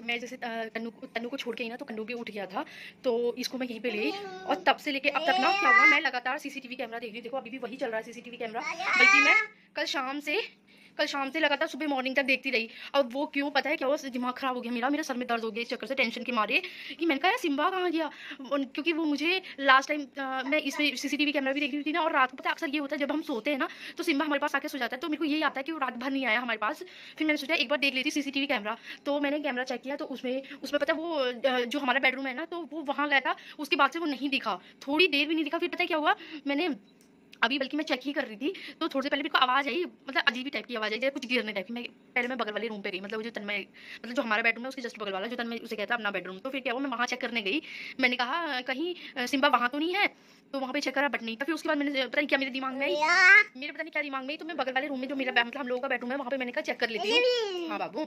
मैं जैसे तन्नू को छोड़ के ही ना, तो कन्नू भी उठ गया था, तो इसको मैं यहीं पे ले गई। और तब से लेके अब तक ना क्या हुआ, मैं लगातार सीसीटीवी कैमरा देख रही हूँ। देखो अभी भी वही चल रहा है सीसीटीवी कैमरा, बल्कि मैं कल शाम से लगातार सुबह मॉर्निंग तक देखती रही। अब वो क्यों, पता है क्या हुआ, दिमाग खराब हो गया मेरा सर में दर्द हो गया इस चक्कर से, टेंशन के मारे कि मैंने कहा सिम्बा कहाँ गया। क्योंकि वो मुझे लास्ट टाइम मैं इसमें सीसीटीवी कैमरा भी देख रही थी ना, और रात को पता है अक्सर ये होता है जब हम सोते हैं ना, तो सिम्बा हमारे पास आके सो जाता है, तो मेरे को यही आता है कि वो रात भर नहीं आया हमारे पास। फिर मैंने सोचा एक बार देख लेती सीसीटीवी कैमरा, तो मैंने कैमरा चेक किया, तो उसमें पता है वो जो हमारा बेडरूम है ना, तो वो वहाँ गया था। उसके बाद से वो नहीं दिखा, थोड़ी देर भी नहीं दिखा। फिर पता है क्या हुआ, मैंने अभी बल्कि मैं चेक ही कर रही थी, तो थोड़ी देर पहले मेरे को आवाज़ आई, मतलब अजीब ही टाइप की आवाज़ आई, जैसे कुछ गिरने टाइप की। मैं बगल वाले रूम पे गई, मतलब जो तन्मय, मतलब जो हमारा बेडरूम है उसके जस्ट बगल वाला, जो तन्मय उसे कहता है अपना बेडरूम। तो फिर क्या हुआ, मैं वहाँ चेक करने गई। मैंने कहा कहीं सिम्बा वहाँ तो नहीं है, तो वहाँ पे चेक करा, बट नहीं था। फिर उसके बाद मैंने पता नहीं क्या मेरे दिमाग में आई, मेरे पता नहीं क्या दिमाग में आई, तो मैं बगल वाले रूम में जो मेरा मतलब हम लोगों का बेडरूम है वहाँ पे मैंने कहा चेक कर लेती हूँ। हाँ बाबू,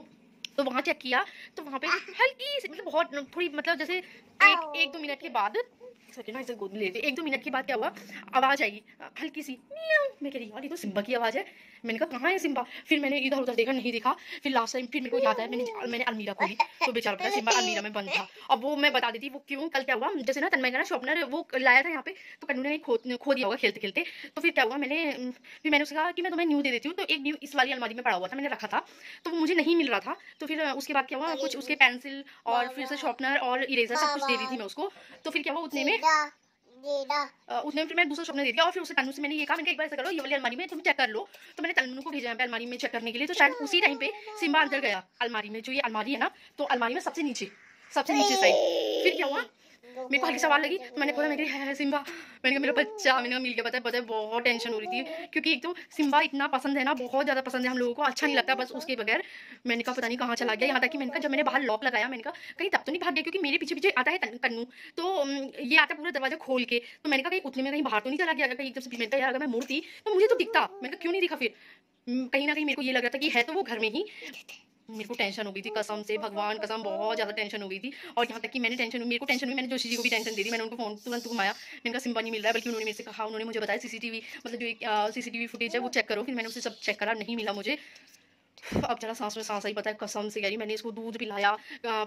तो वहाँ चेक किया, तो वहाँ पे हल्की सी, मतलब बहुत थोड़ी, मतलब जैसे एक दो मिनट के बाद, इसे गोद ले, 1-2 मिनट के बाद क्या हुआ, आवाज़ आई हल्की सी, मैं कह रही यार ये तो सिम्बा की आवाज़ है। मैंने कहा कहाँ है सिम्बा। फिर मैंने इधर उधर देखा, नहीं दिखा। फिर लास्ट टाइम फिर मेरे को याद आया, मैंने अलमीरा खोली, तो बेचारा पता है सिम्बा अलमीरा में बंद था। अब वो मैं बता देती वो क्यों। कल क्या हुआ, जैसे ना तन्मय का ना शॉर्पनर वो लाया था यहाँ पे, तो कन्नू ने खो दिया होगा खेलते खेलते। तो फिर क्या हुआ, फिर मैंने उससे कहा कि मैं तुम्हें न्यू दे देती हूँ। तो एक न्यू इस वाली अलमारी में पड़ा हुआ था, मैंने रखा था, तो वो मुझे नहीं मिल रहा था। तो फिर उसके बाद क्या हुआ, कुछ उसके पेंसिल और फिर से शॉर्पनर और इरेजर सब कुछ दे दी थी मैं उसको। तो फिर क्या हुआ, उसने फिर मैं दूसरा शॉर्पनर दे दिया। और फिर उसे तन्नू से मैंने ये कहा, मैंने एक बार ऐसा करो, ये वाली अलमारी में तुम चेक कर लो। तो मैंने तन्नू को भेजा है अलमारी में चेक करने के लिए। तो शायद उसी टाइम पे सिम्बा अंदर गया अलमारी में, जो ये अलमारी है ना, तो अलमारी में सबसे नीचे साइड। फिर क्या हुआ, मेरे को हल्की सवाल लगी, तो मैंने बोला मेरी है सिम्बा, मैंने कहा मेरा बच्चा, मैंने कहा मिल गया। पता है बहुत टेंशन हो रही थी, क्योंकि एक तो सिम्बा इतना पसंद है ना, बहुत ज़्यादा पसंद है हम लोगों को, अच्छा नहीं लगता बस उसके बगैर। मैंने कहा पता नहीं कहाँ चला गया। यहाँ तक कि मैंने कहा जब मैंने बाहर लॉक लगाया, मैंने कहा कहीं तब तो नहीं भाग गया, क्योंकि मेरे पीछे पीछे आता है कन्नू, तो ये आता है पूरा दरवाजा खोल के। तो मैंने कहा कहीं उतने में कहीं बाहर तो नहीं चला गया, कहीं एकदम से। मैंने कहा यार अगर मैं मुड़ती तो मुझे तो दिखता, मैंने कहा क्यों नहीं दिखा। फिर कहीं ना कहीं मेरे को ये लग रहा था कि है तो वो घर में ही। मेरे को टेंशन हो गई थी कसम से, भगवान कसम, बहुत ज़्यादा टेंशन हो गई थी। और यहाँ तक कि मेरे को टेंशन हुई, मैंने जोशी जी को भी टेंशन दे दी। मैंने उनको फोन तुरंत घुमाया, मैंने कहा सिम्बा नहीं मिल रहा है, बल्कि उन्होंने मेरे से कहा, उन्होंने मुझे बताया सीसीटीवी, मतलब जो सीसीटीवी फुटेज है वो चेक करो। फिर मैंने उसे सब चेक करा, नहीं मिला मुझे। अब जरा सांस में सांस आई, पता है कसम से कह रही, मैंने इसको दूध पिलाया,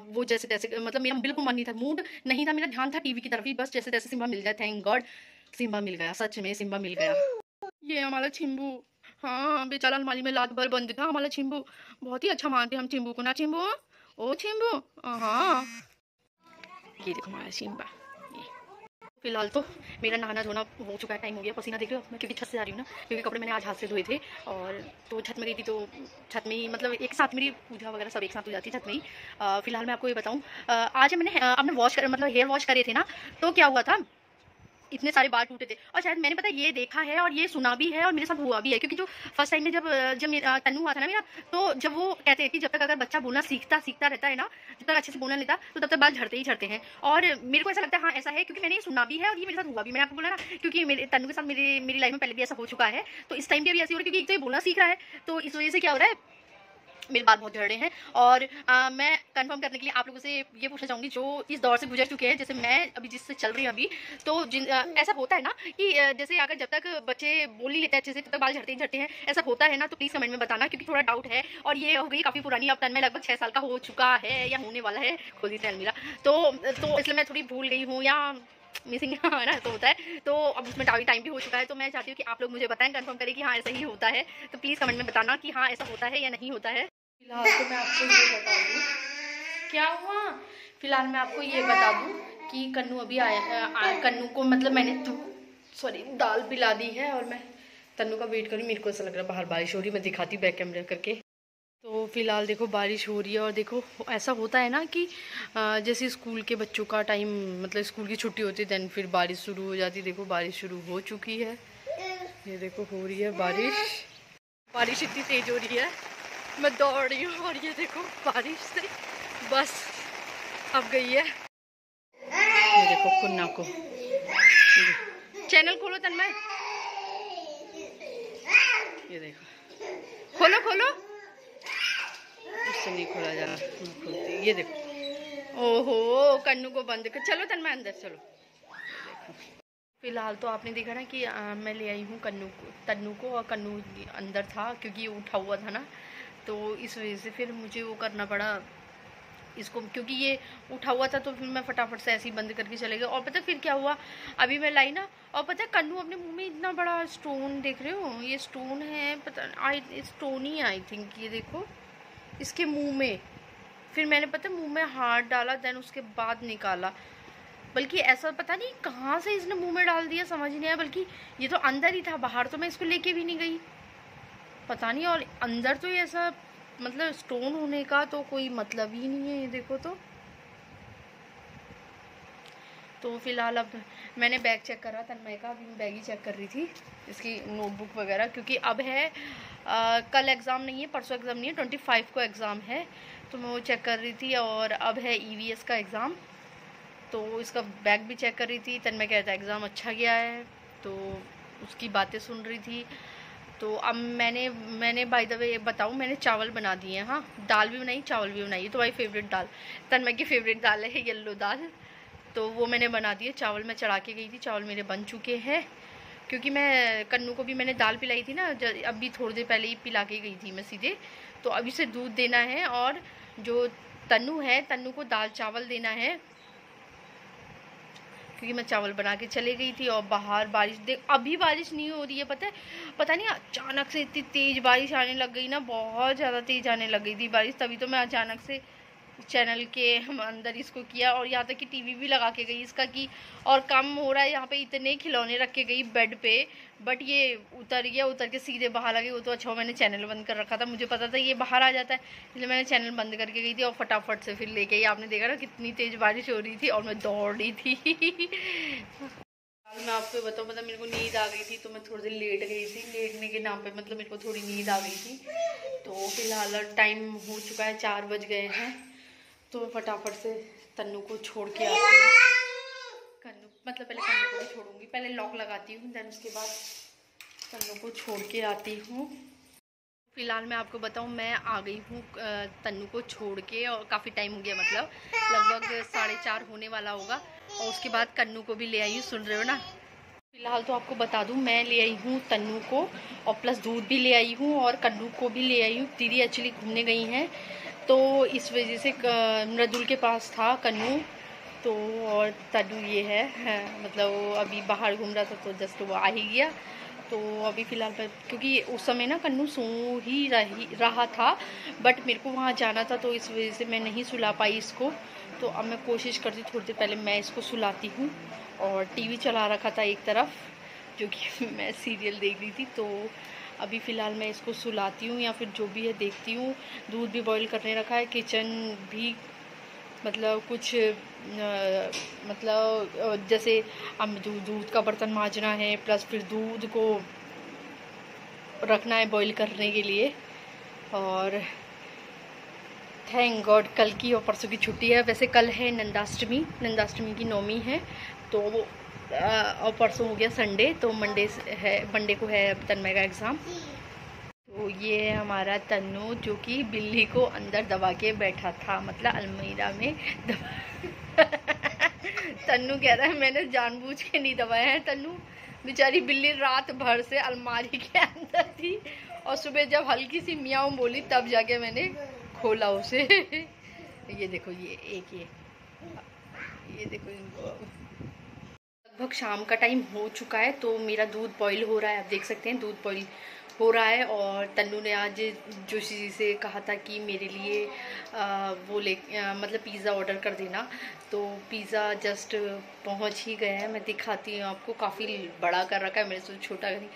वो जैसे तैसे, मतलब मेरा बिल्कुल मन नहीं था, मूड नहीं था, मेरा ध्यान था टीवी की तरफ ही, बस जैसे तैसे सिम्बा मिल जाए। थैंक गॉड सिम्बा मिल गया, सच में सिम्बा मिल गया। ये हमारा चिंबू, हाँ बेचारा अलमारी में रात भर बंद था हमारा चिंबू। बहुत ही अच्छा मानते हम चिंबू को ना, चिंबू ओ चिंबू। हाँ ये देखो हमारा चिंबा। फिलहाल तो मेरा नहाना धोना हो चुका है, टाइम हो गया, पसीना देख रहे हो मैं, क्योंकि छत से आ रही हूँ ना, क्योंकि कपड़े मैंने आज हाथ से धोए थे। और तो छत में गई थी, तो छत में ही मतलब एक साथ मेरी पूजा वगैरह सब एक साथ हो जाती है छत में ही। फिलहाल मैं आपको ये बताऊँ, आज मैंने अपने मतलब हेयर वॉश करे थे ना, तो क्या हुआ था, इतने सारे बाल टूटे थे। और शायद मैंने पता ये देखा है और ये सुना भी है और मेरे साथ हुआ भी है, क्योंकि जो फर्स्ट टाइम में जब तन्नू हुआ था ना मेरा, तो जब वो कहते हैं कि जब तक अगर बच्चा बोलना सीखता रहता है ना, जब तक अच्छे से बोलना लेता, तो तब तक बाल झड़ते ही झड़ते हैं। और मेरे को ऐसा लगता है हाँ ऐसा है, क्योंकि मैंने ये सुना भी है और ये मेरे साथ हुआ भी। मैंने आपको बोला ना, क्योंकि मेरे तन्नू के साथ मेरी लाइफ में पहले भी ऐसा हो चुका है, तो इस टाइम भी अभी ऐसे हो रहा है, क्योंकि एक तो ये बोलना सीख रहा है, तो इस वजह से क्या हो रहा है, मेरे बाल बहुत झड़ रहे हैं। और मैं कंफर्म करने के लिए आप लोगों से ये पूछना चाहूँगी, जो इस दौर से गुजर चुके हैं, जैसे मैं अभी जिससे चल रही हूँ अभी, तो ऐसा होता है ना कि जैसे अगर जब तक बच्चे बोल नहीं लेते अच्छे से, तब तक बाल झड़ते हैं, ऐसा होता है ना, तो प्लीज़ कमेंट में बताना, क्योंकि थोड़ा डाउट है। और ये हो गई काफ़ी पुरानी, अब तन्मय लगभग 6 साल का हो चुका है या होने वाला है, खोली से अलमीरा, तो इसलिए मैं थोड़ी भूल गई हूँ या मिसिंग है ना, तो होता है। तो अब उसमें टाइम भी हो चुका है, तो मैं चाहती हूँ कि आप लोग मुझे बताएं, कंफर्म करें कि हाँ ऐसा ही होता है। तो प्लीज़ कमेंट में बताना कि हाँ ऐसा होता है या नहीं होता है। फिलहाल तो मैं आपको ये बता दूँ क्या हुआ, फिलहाल मैं आपको ये बता दूँ कि कन्नू अभी आया, कन्नू को मतलब मैंने दाल पिला दी है, और मैं तन्नू का वेट करूँ। मेरे को ऐसा लग रहा है बाहर बारिश हो रही, मैं दिखाती बैक कैमरा करके। तो फिलहाल देखो बारिश हो रही है, और देखो ऐसा होता है ना कि जैसे स्कूल के बच्चों का टाइम, मतलब स्कूल की छुट्टी होती है, दैन फिर बारिश शुरू हो जाती है। देखो बारिश शुरू हो चुकी है, ये देखो हो रही है बारिश इतनी तेज़ हो रही है, मैं दौड़ रही हूँ, और ये देखो बारिश से बस अब गई है। ये देखो कुन्ना को, चैनल खोलो तन्मय, ये देखो खोलो उससे नहीं खोला जा रहा। ये देखो, ओहो कन्नू को बंद कर, चलो तन्मय अंदर चलो। फिलहाल तो आपने देखा ना कि मैं ले आई हूँ तन्नू को, और कन्नू अंदर था क्योंकि ये उठा हुआ था ना, तो इस वजह से फिर मुझे वो करना पड़ा इसको, क्योंकि ये उठा हुआ था तो फिर मैं फटाफट से ऐसे ही बंद करके चले गए। और पता फिर क्या हुआ, अभी मैं लाई ना, और पता है कन्नू अपने मुंह में इतना बड़ा स्टोन, देख रहे हो ये स्टोन है, पता स्टोन ही आई थिंक, ये देखो इसके मुंह में। फिर मैंने पता मुंह में हाथ डाला, देन उसके बाद निकाला, बल्कि ऐसा पता नहीं कहाँ से इसने मुंह में डाल दिया, समझ नहीं आया। बल्कि ये तो अंदर ही था, बाहर तो मैं इसको लेके भी नहीं गई, पता नहीं। और अंदर तो ये ऐसा मतलब स्टोन होने का तो कोई मतलब ही नहीं है, ये देखो तो फिलहाल अब मैंने बैग चेक करा तन्मय का, अभी मैं बैग ही चेक कर रही थी इसकी नोटबुक वगैरह, क्योंकि अब है कल एग्ज़ाम नहीं है, परसों एग्ज़ाम नहीं है, 25 को एग्ज़ाम है, तो मैं वो चेक कर रही थी। और अब है EVS का एग्ज़ाम, तो इसका बैग भी चेक कर रही थी। तन्मय कहता है एग्ज़ाम अच्छा गया है, तो उसकी बातें सुन रही थी। तो अब मैंने बाय द वे बताऊँ, मैंने चावल बना दिए हैं, हाँ दाल भी बनाई, चावल भी बनाई। तो भाई फेवरेट दाल, तन्मय की फेवरेट दाल है येलो दाल, तो वो मैंने बना दिए। चावल मैं चढ़ा के गई थी, चावल मेरे बन चुके हैं, क्योंकि मैं कन्नू को भी मैंने दाल पिलाई थी ना, अभी थोड़ी देर पहले ही पिला के गई थी मैं सीधे। तो अभी से दूध देना है, और जो तन्नू है, तन्नू को दाल चावल देना है, क्योंकि मैं चावल बना के चले गई थी। और बाहर बारिश, देख अभी बारिश नहीं हो रही है, पता नहीं अचानक से इतनी तेज़ बारिश आने लग गई ना, बहुत ज़्यादा तेज़ आने लग गई थी बारिश। तभी तो मैं अचानक से चैनल के हम अंदर इसको किया, और यहाँ तक कि टीवी भी लगा के गई इसका कि और कम हो रहा है। यहाँ पे इतने खिलौने रख के गई बेड पे, बट ये उतर गया, उतर के सीधे बाहर आ गई। वो तो अच्छा मैंने चैनल बंद कर रखा था, मुझे पता था ये बाहर आ जाता है, इसलिए मैंने चैनल बंद करके गई थी और फटाफट से फिर लेके आई। आपने देखा ना कितनी तेज़ बारिश हो रही थी, और मैं दौड़ रही थी। मैं आपको बताऊँ, मतलब मेरे को नींद आ गई थी, तो मैं थोड़ी देर लेट गई थी। लेटने के नाम पे मतलब मेरे को थोड़ी नींद आ गई थी। तो फिलहाल टाइम हो चुका है, 4 बज गए हैं, तो मैं फटाफट से तन्नू को छोड़ के आती हूँ। पहले कन्नू को भी छोड़ूंगी, पहले लॉक लगाती हूँ, देन उसके बाद तन्नू को छोड़ के आती हूँ। फिलहाल मैं आपको बताऊँ, मैं आ गई हूँ तन्नू को छोड़ के, और काफ़ी टाइम हो गया, मतलब लगभग 4:30 होने वाला होगा। और उसके बाद कन्नू को भी ले आई हूँ, सुन रहे हो ना। फिलहाल तो आपको बता दूँ, मैं ले आई हूँ तन्नू को, और प्लस दूध भी ले आई हूँ, और कन्नू को भी ले आई हूँ। दीदी एक्चुअली घूमने गई हैं, तो इस वजह से मृदुल के पास था कन्नू, तो और तन्नू ये है, मतलब वो अभी बाहर घूम रहा था, तो जस्ट वो आ ही गया। तो अभी फ़िलहाल पर, क्योंकि उस समय ना कन्नू सो ही रहा था, बट मेरे को वहाँ जाना था, तो इस वजह से मैं नहीं सुला पाई इसको। तो अब मैं कोशिश करती हूँ थोड़ी देर पहले मैं इसको सुलाती हूँ। और टीवी चला रखा था एक तरफ, जो कि मैं सीरियल देख रही थी। तो अभी फ़िलहाल मैं इसको सुलाती हूँ, या फिर जो भी है देखती हूँ। दूध भी बॉईल करने रखा है, किचन भी मतलब कुछ मतलब जैसे अब दूध का बर्तन मांजना है, प्लस फिर दूध को रखना है बॉईल करने के लिए। और थैंक गॉड कल की और परसों की छुट्टी है। वैसे कल है नंदाष्टमी की नौमी है, तो वो और परसों हो गया संडे, तो मंडे को है तन्मय का एग्ज़ाम। तो ये है हमारा तन्नू, जो कि बिल्ली को अंदर दबा के बैठा था, मतलब अलमीरा में तन्नू कह रहा है मैंने जानबूझ के नहीं दबाया है। तन्नू बेचारी बिल्ली रात भर से अलमारी के अंदर थी, और सुबह जब हल्की सी मियाऊं बोली तब जाके मैंने खोला उसे। ये देखो, ये देखो इनको। लगभग शाम का टाइम हो चुका है, तो मेरा दूध बॉईल हो रहा है, आप देख सकते हैं दूध बॉईल हो रहा है। और तन्नू ने आज जोशी से कहा था कि मेरे लिए मतलब पिज़्ज़ा ऑर्डर कर देना, तो पिज़्ज़ा जस्ट पहुंच ही गया है। मैं दिखाती हूँ आपको, काफ़ी बड़ा कर रखा है, मेरे से छोटा नहीं,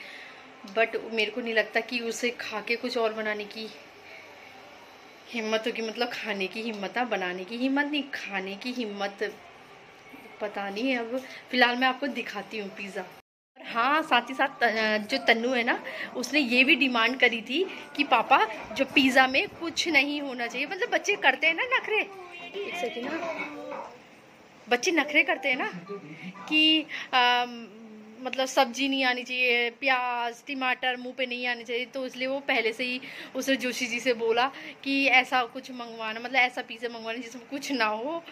बट मेरे को नहीं लगता कि उसे खा के कुछ और बनाने की हिम्मत होगी, मतलब खाने की हिम्मत है, बनाने की हिम्मत नहीं, खाने की हिम्मत पता नहीं। अब फिलहाल मैं आपको दिखाती हूँ पिज़्ज़ा। हाँ, साथ ही साथ जो तन्नू है ना, उसने ये भी डिमांड करी थी कि पापा जो पिज़्ज़ा में कुछ नहीं होना चाहिए, मतलब बच्चे करते हैं ना नखरे, एक सेकंड ना, बच्चे नखरे करते हैं ना कि मतलब सब्जी नहीं आनी चाहिए, प्याज टमाटर मुंह पे नहीं आने चाहिए, तो इसलिए वो पहले से ही उसने जोशी जी से बोला कि ऐसा कुछ मंगवाना, मतलब ऐसा पिज़्ज़ा मंगवाना जिसमें कुछ ना हो।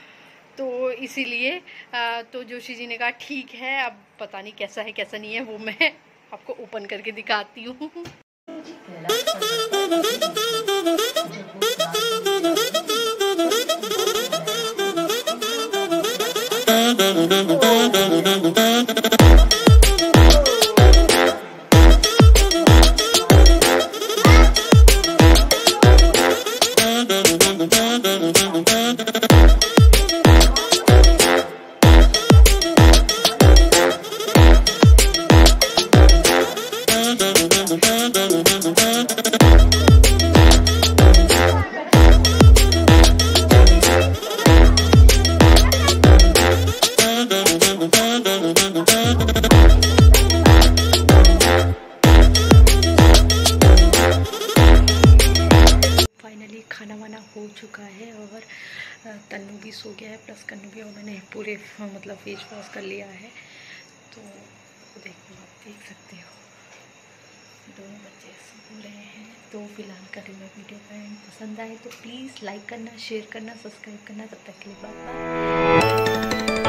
तो इसीलिए तो जोशी जी ने कहा ठीक है, अब पता नहीं कैसा है कैसा नहीं है, वो मैं आपको ओपन करके दिखाती हूँ। खाना वाना हो चुका है और तन्नू भी सो गया है, प्लस कन्नू भी, और मैंने पूरे मतलब फेस वॉश कर लिया है। तो देखो आप देख सकते हो दोनों बच्चे सो रहे हैं। तो फिलहाल करें मैं वीडियो पसंद आए तो प्लीज़ लाइक करना, शेयर करना, सब्सक्राइब करना। तब तक के लिए बाय बाय।